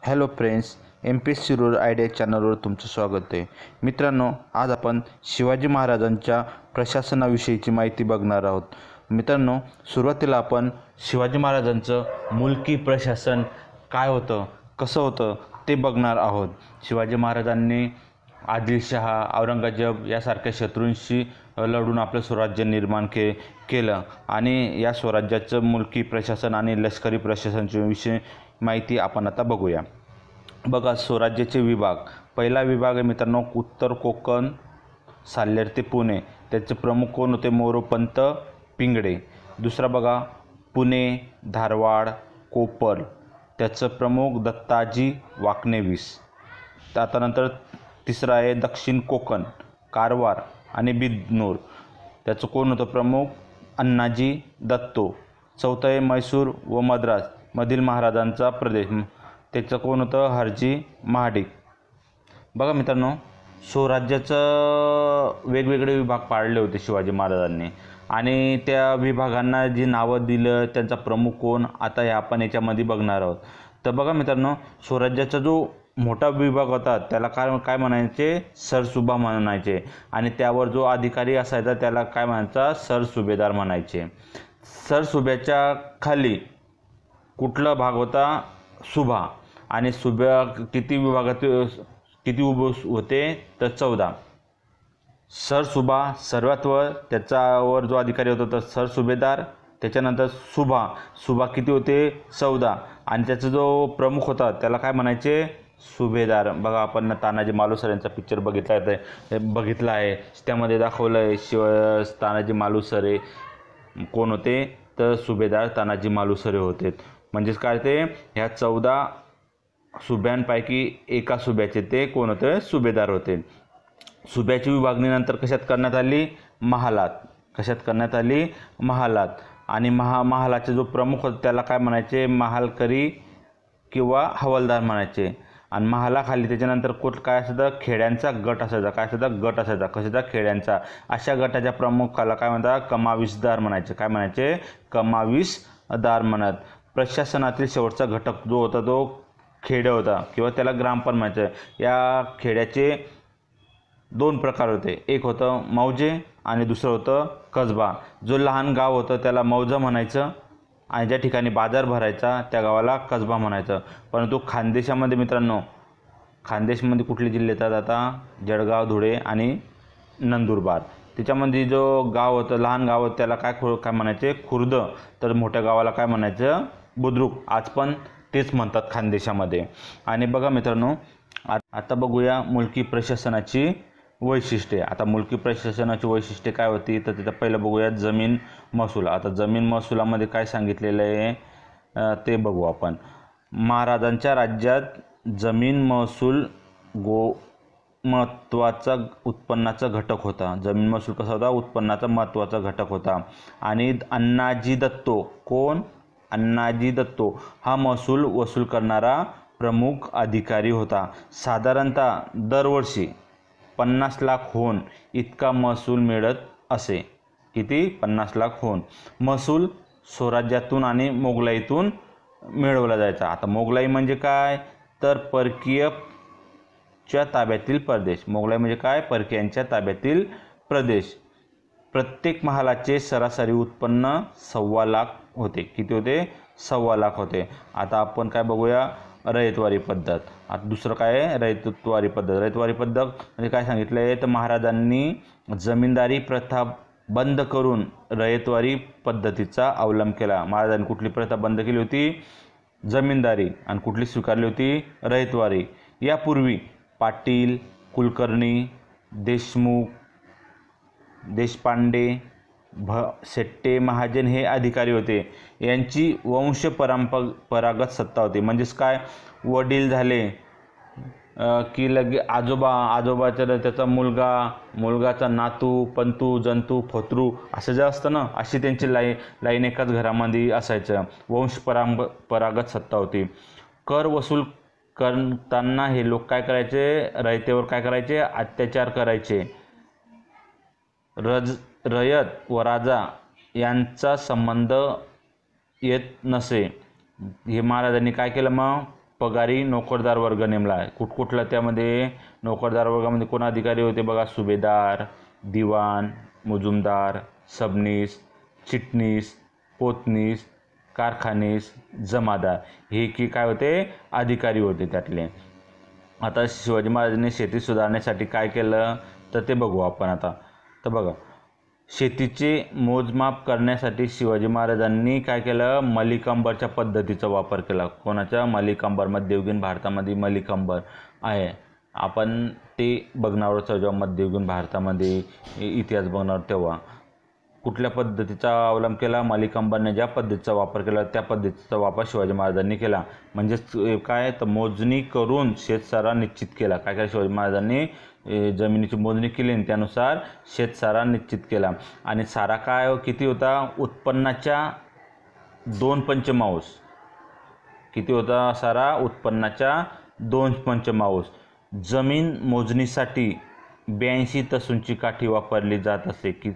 Hello friends, MPSC. Rural idea चॅनलवर तुमचं स्वागत आहे. मित्रांनो, आज आपण शिवाजी महाराजांच्या प्रशासनाविषयीची माहिती बघणार आहोत. मित्रांनो, सुरुवातीला आपण शिवाजी महाराजांचं मुलकी प्रशासन काय होतं, कसं होतं ते बघणार आहोत. शिवाजी महाराजांनी आदिलशहा, औरंगजेब यासारख्या शत्रूंशी लढून आपलं स्वराज्य निर्माण केलं आणि या स्वराज्याचं मुलकी प्रशासन आणि लष्करी प्रशासनाच्या विषयी माहिती आपण आता बघूया. बघा, स्वराज्याचे विभाग. पहिला विभाग आहे मित्रांनो, उत्तर कोकण, साल्हेर ते पुणे. त्याचे प्रमुख कोण होते? मोरोपंत पिंगळे. दुसरा बघा, पुणे, धारवाड, कोपर. त्याचं प्रमुख दत्ताजी वाकणेविस. आता नंतर तिसरा आहे दक्षिण कोकण, कारवार आणि बिदनूर. त्याचं कोण होतं प्रमुख? अण्णाजी दत्तो. चौथं आहे मैसूर व मद्रास मधील महाराजांचा प्रदेश. त्याचं कोण होतं? हरजी महाडिक. बघा मित्रांनो, स्वराज्याचं वेगवेगळे विभाग पाडले होते शिवाजी महाराजांनी आणि त्या विभागांना जी नावं दिलं, त्यांचा प्रमुख कोण, आता हे आपण याच्यामध्ये बघणार आहोत. तर बघा मित्रांनो, स्वराज्याचा जो मोठा विभाग होता त्याला काय म्हणायचे? सरसुभा म्हणायचे आणि त्यावर जो अधिकारी असायचा त्याला काय म्हणायचा? सरसुभेदार म्हणायचे. सरसुभ्याच्या खाली कुठला भाग होता? सुभा. आणि सुभ्या किती विभागात किती होते? तर 14. सरसुभा सर्वात वर, त्याच्यावर जो अधिकारी होता तर सरसुभेदार. त्याच्यानंतर सुभा किती होते? 14. आणि त्याचा जो प्रमुख होता त्याला काय म्हणायचे? सुभेदार. बघा, आपण तानाजी मालुसरे यांचा पिक्चर बघितला आहे. त्यामध्ये दाखवलं आहे तानाजी मालुसरे कोण होते? तर सुभेदार तानाजी मालुसरे होते. म्हणजेच काय, ते ह्या 14 सुभ्यांपैकी एका सुभ्याचे ते कोण होते? सुभेदार होते. सुभ्याची विभागणी नंतर कशात करण्यात आली? महालात. कशात करण्यात आली? महालात. आणि महालाचे जो प्रमुख होता त्याला काय म्हणायचे? महालकरी किंवा हवालदार म्हणायचे. आणि महालाखाली त्याच्यानंतर काय असायचं? खेड्यांचा गट असायचा. काय असायचा? गट असायचा. कशाचा? खेड्यांचा. अशा गटाच्या प्रमुखाला काय म्हणतात? कमाविसदार म्हणायचे. काय म्हणायचे? कमाविसदार म्हणत. प्रशासनातील शेवटचा घटक जो होता तो खेडे होता किंवा त्याला ग्रामपंचायत म्हणायचं. या खेड्याचे 2 प्रकार होते. एक होतं मौजे आणि दुसरं होतं कसबा. जो लहान गाव होतं त्याला मौजा म्हणायचं आणि ज्या ठिकाणी बाजार भरायचा त्या गावाला कसबा म्हणायचं. परंतु खानदेशामध्ये मित्रांनो, खानदेशमध्ये कुठले जिल्हे येतात आता? जळगाव, धुळे आणि नंदुरबार. त्याच्यामध्ये जो गाव होतं, लहान गाव होतं, त्याला काय म्हणायचे? खुर्द. तर मोठ्या गावाला काय म्हणायचं? बुद्रुक. आज पण तेच म्हणतात खानदेशामध्ये. आणि बघा मित्रांनो, आता बघूया मुलकी प्रशासनाची वैशिष्ट्ये. आता मुलकी प्रशासनाची वैशिष्ट्ये काय होती? तर त्याचं पहिलं बघूया जमीन महसूल. आता जमीन महसुलामध्ये काय सांगितलेलं आहे ते बघू आपण. महाराजांच्या राज्यात जमीन महसूल महत्त्वाचा उत्पन्नाचा घटक होता. जमीन महसूल कसा होता? उत्पन्नाचा महत्त्वाचा घटक होता. आणि अण्णाजी दत्तो, कोण? अण्णाजी दत्तो हा महसूल वसूल करणारा प्रमुख अधिकारी होता. साधारणतः दरवर्षी 50 लाखहून इतका महसूल मिळत असे. किती? 50 लाखहून. महसूल स्वराज्यातून आणि मोगलाईतून मिळवला जायचा. आता मोगलाई म्हणजे काय? तर परकीयच्या ताब्यातील प्रदेश. मोगलाई म्हणजे काय? परकीयांच्या ताब्यातील प्रदेश. प्रत्येक महालाचे सरासरी उत्पन्न 1.25 लाख होते. किती होते? 1.25 लाख होते. आता आपण काय बघूया? रयतवारी पद्धत. आता दुसरं काय आहे? रयतवारी पद्धत. रयतवारी पद्धत म्हणजे काय सांगितलं आहे? तर महाराजांनी जमीनदारी प्रथा बंद करून रयतवारी पद्धतीचा अवलंब केला. महाराजांनी कुठली प्रथा बंद केली होती? जमीनदारी. आणि कुठली स्वीकारली होती? रयतवारी. यापूर्वी पाटील, कुलकर्णी, देशमुख, देशपांडे, शेट्टे, महाजन हे अधिकारी होते. यांची वंशपरंपरागत सत्ता होती. म्हणजेच काय? वडील झाले की लगे आजोबाचा त्याचा मुलगाचा नातू, पंतू, जंतू, फोतरू असं जे असतं ना, अशी त्यांची लाईन एकाच घरामध्ये असायचं. वंशपरंपरागत सत्ता होती. कर वसूल करताना हे लोक काय करायचे? रयतेवर काय करायचे? अत्याचार करायचे. रयत व राजा यांचा संबंध येत नसे. हे महाराजांनी काय केलं? मग पगारी नोकरदार वर्ग नेमला आहे. कुठकुठला त्यामध्ये नोकरदार वर्गामध्ये कोण अधिकारी होते बघा? सुभेदार, दिवाण, मुजुमदार, सबनीस, चिटणीस, पोतनीस, कारखानीस, जमादार हे की काय होते? अधिकारी होते त्यातले. आता शिवाजी महाराजांनी शेती सुधारण्यासाठी काय केलं तर ते बघू आपण आता. तर बघा, शेतीचे मोजमाप करण्यासाठी शिवाजी महाराजांनी काय केलं? मलिकांबरच्या पद्धतीचा वापर केला. कोणाच्या? मलिकांबर. मध्ययुगीन भारतामध्ये मलिकांबर आहे. आपण ते बघणार आहोत जेव्हा मध्ययुगीन भारतामध्ये इतिहास बघणार तेव्हा. कुठल्या पद्धतीचा अवलंब केला? मलिकांबरने ज्या पद्धतीचा वापर केला त्या पद्धतीचा वापर शिवाजी महाराजांनी केला. म्हणजेच काय तर मोजणी करून शेतसारा निश्चित केला. काय केलं शिवाजी महाराजांनी? जमिनीची मोजणी केली आणि त्यानुसार शेतसारा निश्चित केला. आणि सारा काय किती होता? उत्पन्नाच्या 2 पंचमांश. किती होता सारा? उत्पन्नाच्या 2 पंचमांश. जमीन मोजणीसाठी 82 तसूंची काठी वापरली जात असे. की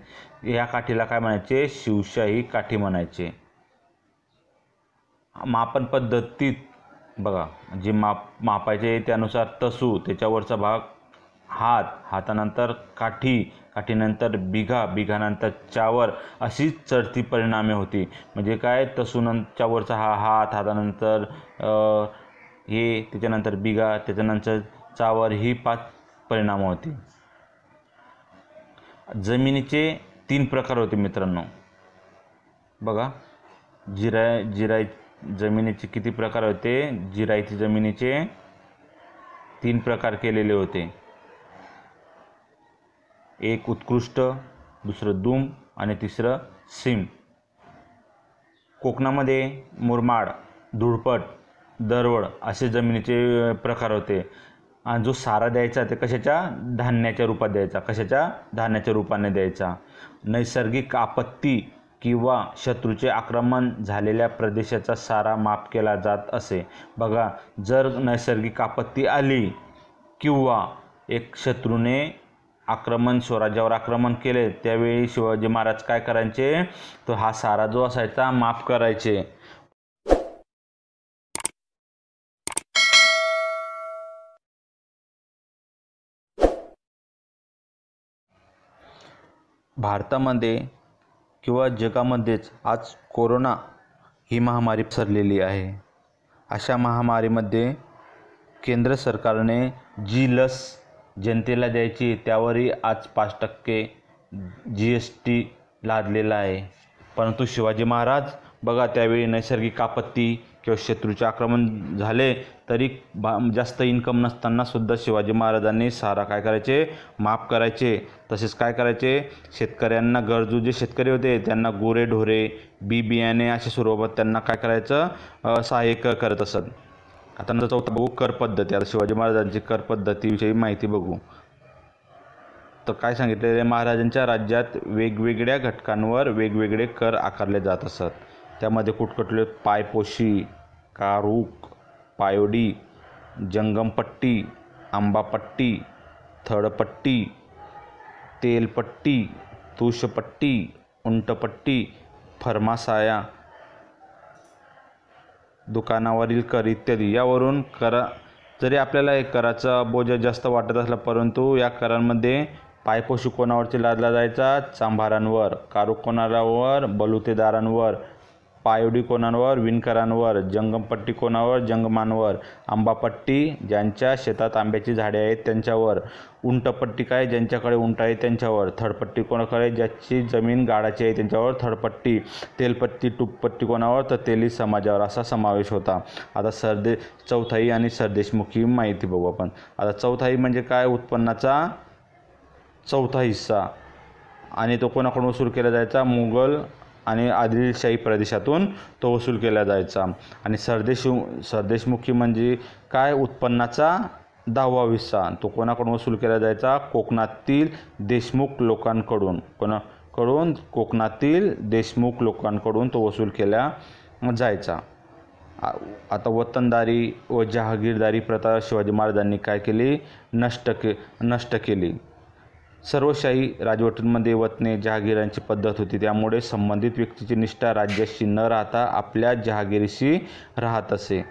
या काठीला काय म्हणायचे? शिवशाही काठी म्हणायचे. मापन पद्धतीत बघा, जे मापायचे त्यानुसार तसू, त्याच्यावरचा भाग हात, हातानंतर काठी, काठीनंतर बिघा, बिघानंतर चावर अशी चढती परिणामे होती. म्हणजे काय? तसूनंतरच्या वरचा हा हात, हातानंतर हे, त्याच्यानंतर बिघा, त्याच्यानंतर चावर ही 5 परिणाम होती. जमिनीचे 3 प्रकार होते मित्रांनो. बघा, जिराई जमिनीचे किती प्रकार होते? जिरायती जमिनीचे 3 प्रकार केलेले होते. एक उत्कृष्ट, दुसरं दुम आणि तिसरं सीम. कोकणामध्ये मुरमाड, धुळपट, दरवळ असे जमिनीचे प्रकार होते. आणि जो सारा द्यायचा ते कशाच्या? धान्याच्या रूपात द्यायचा. कशाच्या? धान्याच्या रूपाने द्यायचा. नैसर्गिक आपत्ती किंवा शत्रूचे आक्रमण झालेल्या प्रदेशाचा सारा माफ केला जात असे. बघा, जर नैसर्गिक आपत्ती आली किंवा एक शत्रूने स्वराज्यावर आक्रमण केले त्यावेळी शिवाजी महाराज काय करायचे? तो हा सारा जो असायचा माफ करायचे. भारतामध्ये किंवा जगामध्येच आज कोरोना ही महामारी पसरलेली आहे. अशा महामारीमध्ये केंद्र सरकारने जी लस जनतेला द्यायची त्यावरही आज 5% GST लादलेला आहे. परंतु शिवाजी महाराज बघा, त्यावेळी नैसर्गिक आपत्ती किंवा शत्रूचे आक्रमण झाले तरी जास्त इन्कम नसताना सुद्धा शिवाजी महाराजांनी सारा काय करायचे? माफ करायचे. तसेच काय करायचे? शेतकऱ्यांना, गरजू जे शेतकरी होते त्यांना गुरेढोरे, बियाणे अशा स्वरूपात त्यांना काय करायचं? सहाय्य करत असत. आता नंतर चौथा बघू, कर पद्धती. आता शिवाजी महाराजांची कर पद्धतीविषयी माहिती बघू. तर काय सांगितलेले? महाराजांच्या राज्यात वेगवेगळ्या घटकांवर वेगवेगळे कर आकारले जात असत. त्यामध्ये कुठकुठले? पायपोशी, कारूक, पायोडी, जंगमपट्टी, आंबापट्टी, थडपट्टी, तेलपट्टी, तुषपट्टी, उंटपट्टी, फर्मासाया, दुकानावरील कर इत्यादी. यावरून जरी आपल्याला एक कराचा बोजा जास्त वाटत असला परंतु या करांमध्ये पायपोशी कोणावरती लादला जायचा? चांभारांवर. कारूक कोणावर? बलुतेदारांवर. पायोडी कोणावर? विणकरांवर. जंगमपट्टी कोणावर? जंगमांवर. आंबापट्टी ज्यांच्या शेतात आंब्याची झाडे आहेत त्यांच्यावर. उंटपट्टी काय? ज्यांच्याकडे उंट आहे त्यांच्यावर. थडपट्टी कोणाकडे? ज्याची जमीन गाडाची आहे त्यांच्यावर थडपट्टी. तेलपट्टी, टूपपट्टी कोणावर? तर तेली समाजावर. असा समावेश होता. आता चौथाई आणि सरदेशमुखी माहिती बघू आपण. आता चौथाई म्हणजे काय? उत्पन्नाचा चौथा हिस्सा. आणि तो कोणाकडून वसूल केला जायचा? मुघल आणि आदिलशाही प्रदेशातून तो वसूल केला जायचा. आणि सरदेशमुखी म्हणजे काय? उत्पन्नाचा 10वा हिस्सा. तो कोणाकडून वसूल केला जायचा? कोकणातील देशमुख लोकांकडून. कोणाकडून? कोकणातील देशमुख लोकांकडून तो वसूल केला जायचा. आता वतनदारी व जहागीरदारी प्रथा शिवाजी महाराजांनी काय केली? नष्ट केली. सर्वशाही राजवटींमध्ये वतने, जहागीरांची पद्धत होती. त्यामुळे संबंधित व्यक्तीची निष्ठा राज्याशी न राहता आपल्या जहागिरीशी राहत असे.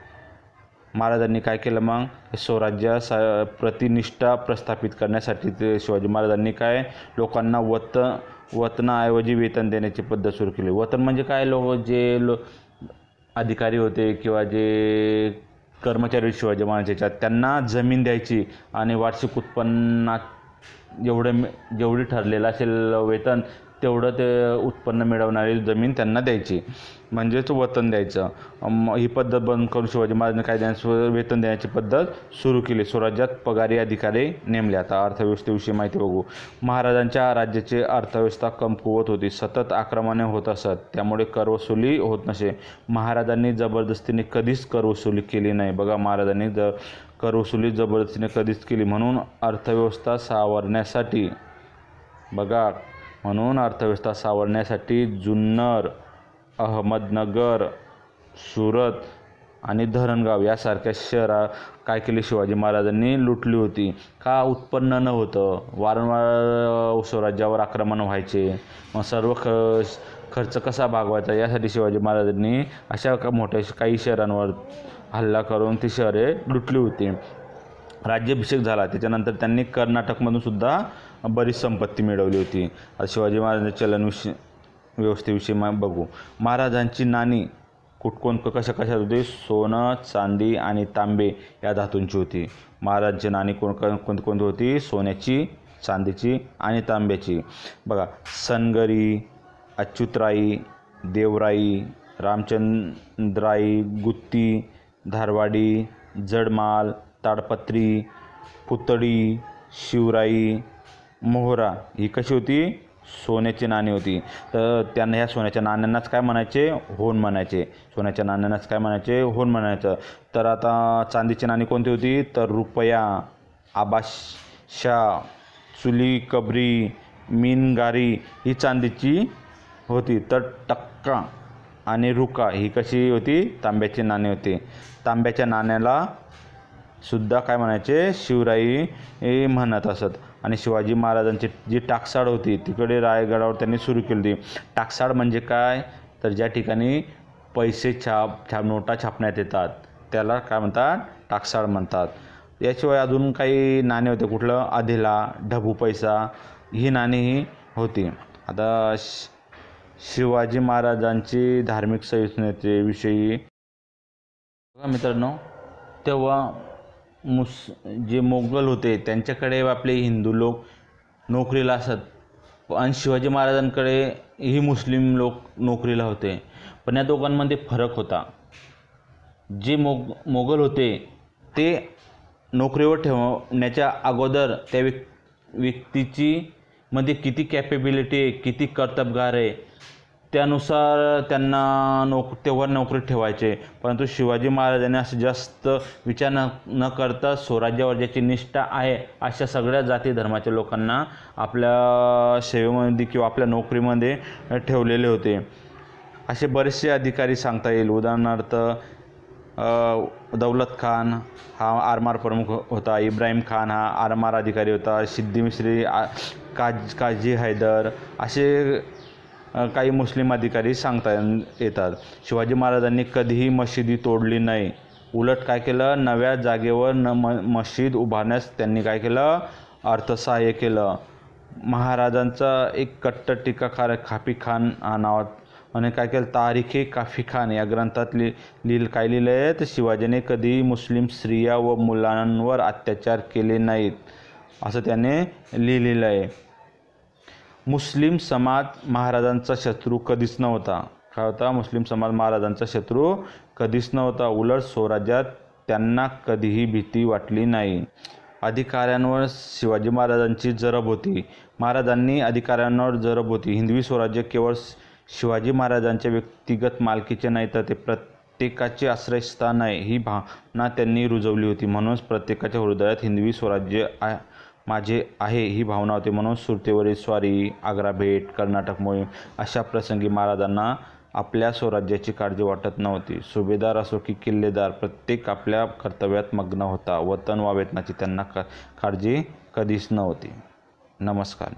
महाराजांनी काय केलं मग, स्वराज्य प्रतिनिष्ठा प्रस्थापित करण्यासाठी ते शिवाजी महाराजांनी काय लोकांना वतनाऐवजी वेतन देण्याची पद्धत सुरू केली. वतन म्हणजे काय, अधिकारी होते किंवा जे कर्मचारी शिवाजी महाराजांच्या त्यांना जमीन द्यायची आणि वार्षिक उत्पन्नात जेवढी ठरलेलं असेल वेतन तेवढं ते उत्पन्न मिळवणारी जमीन त्यांना द्यायची, म्हणजेच वतन द्यायचं. ही पद्धत बंद करून शिवाजी महाराजांनी काय वेतन देण्याची पद्धत सुरू केली. स्वराज्यात पगारी अधिकारी नेमले. आता अर्थव्यवस्थेविषयी माहिती बघू. महाराजांच्या राज्याची अर्थव्यवस्था कमकुवत होती, सतत आक्रमणे होत असत, त्यामुळे करवसुली होत नसे. महाराजांनी जबरदस्तीने कधीच करवसुली केली नाही. बघा, महाराजांनी करवसुली जबरदस्तीने कधीच केली. म्हणून अर्थव्यवस्था सावरण्यासाठी जुन्नर, अहमदनगर, सुरत आणि धरणगाव यासारख्या शहरा काय केली शिवाजी महाराजांनी लुटली होती. का, उत्पन्न न होतं, वारंवार स्वराज्यावर आक्रमण व्हायचे, मग सर्व खर्च कसा भागवायचा यासाठी शिवाजी महाराजांनी अशा मोठ्या काही शहरांवर हल्ला करून ती शहरे लुटली होती. राज्याभिषेक झाला त्याच्यानंतर त्यांनी कर्नाटकमधून सुद्धा बरीच संपत्ती मिळवली होती. आता शिवाजी महाराजांच्या चलन व्यवस्थेविषयी बघू. महाराजांची नाणी कशा होती, सोनं, चांदी आणि तांबे या धातूंची होती. महाराजांची नाणी कोणती होती, सोन्याची, चांदीची आणि तांब्याची. बघा, सनगरी, अच्युतराई, देवराई, रामचंद्राई, गुत्ती, धारवाडी, जडमाल, ताडपत्री, पुतळी, शिवराई, मोहरा ही कशी होती, सोन्याची नाणी होती. तर त्यांना ह्या सोन्याच्या नाण्यांनाच काय म्हणायचे, होन म्हणायचे. सोन्याच्या नाण्यांनाच काय म्हणायचे, होन म्हणायचं. तर आता चांदीची नाणी कोणती होती, तर रुपया, आबाशा, चुली कबरी, मीनगारी ही चांदीची होती. तर टक्का आणि रुका ही कशी होती, तांब्याची नाणी होती. तांब्याच्या नाण्याला सुद्धा काय म्हणायचे, शिवराई म्हणत असत. आणि शिवाजी महाराजांची जी टाकसाळ होती तिकडे रायगडावर त्यांनी सुरू केली होती. टाकसाळ म्हणजे काय, तर ज्या ठिकाणी पैसे नोटा छापण्यात येतात त्याला काय म्हणतात, टाकसाळ म्हणतात. याशिवाय अजून काही नाणे होते, कुठलं, अधेला, ढबू पैसा ही नाणीही होती. आता शिवाजी महाराजांची धार्मिक सहिष्णुतेविषयी मित्रांनो, तेव्हा जे मोगल होते त्यांच्याकडे आपले हिंदू लोक नोकरीला असत आणि शिवाजी महाराजांकडे ही मुस्लिम लोक नोकरीला होते. पण या दोघांमध्ये फरक होता. जे मोगल होते ते नोकरीवर ठेवण्याच्या अगोदर त्या व्यक्तीची मध्ये किती कॅपेबिलिटी आहे, किती कर्तबगार आहे त्यानुसार त्यांना तेव्हा नोकरीत ठेवायचे. परंतु शिवाजी महाराजांनी असं जास्त विचार न करता स्वराज्यावर ज्याची निष्ठा आहे अशा सगळ्या जाती धर्माच्या लोकांना आपल्या सेवेमध्ये किंवा आपल्या नोकरीमध्ये ठेवलेले होते. असे बरेचसे अधिकारी सांगता येईल. उदाहरणार्थ दौलत खान हा आरमार प्रमुख होता, इब्राहिम खान हा आरमार अधिकारी होता, सिद्दी मिश्री, काजी हैदर असे काही मुस्लिम अधिकारी सांगता येतात. शिवाजी महाराजांनी कधीही मशिदी तोडली नाही. उलट काय केलं, नव्या जागेवर मशीद उभारण्यास त्यांनी काय केलं, अर्थसहाय्य केलं. महाराजांचा एक कट्टर टीकाकार काफी खान हा नावात आणि काय केलं, तारीखे काफी खान या ग्रंथात काय लिहिलं आहे, तर शिवाजीने कधीही मुस्लिम स्त्रिया व मुलांवर अत्याचार केले नाहीत असं त्याने लिहिलेलं आहे. मुस्लिम समाज महाराजांचा शत्रू कधीच नव्हता. काय होता, मुस्लिम समाज महाराजांचा शत्रू कधीच नव्हता. उलट स्वराज्यात त्यांना कधीही भीती वाटली नाही. अधिकाऱ्यांवर शिवाजी महाराजांची जरब होती. महाराजांनी अधिकाऱ्यांवर जरब होती. हिंदवी स्वराज्य केवळ शिवाजी महाराजांच्या व्यक्तिगत मालकीचे नाही तर ते प्रत्येकाचे आश्रयस्थान आहे ही भावना त्यांनी रुजवली होती. म्हणूनच प्रत्येकाच्या हृदयात हिंदवी स्वराज्य माझे आहे ही भावना होती. म्हणून सुरतेवरील स्वारी, आग्रा भेट, कर्नाटक मोहीम अशा प्रसंगी महाराजांना आपल्या स्वराज्याची काळजी वाटत नव्हती. सुभेदार असो की किल्लेदार प्रत्येक आपल्या कर्तव्यात मग्न होता. वतन वा वेतनाची त्यांना काळजी कधीच नव्हती. नमस्कार.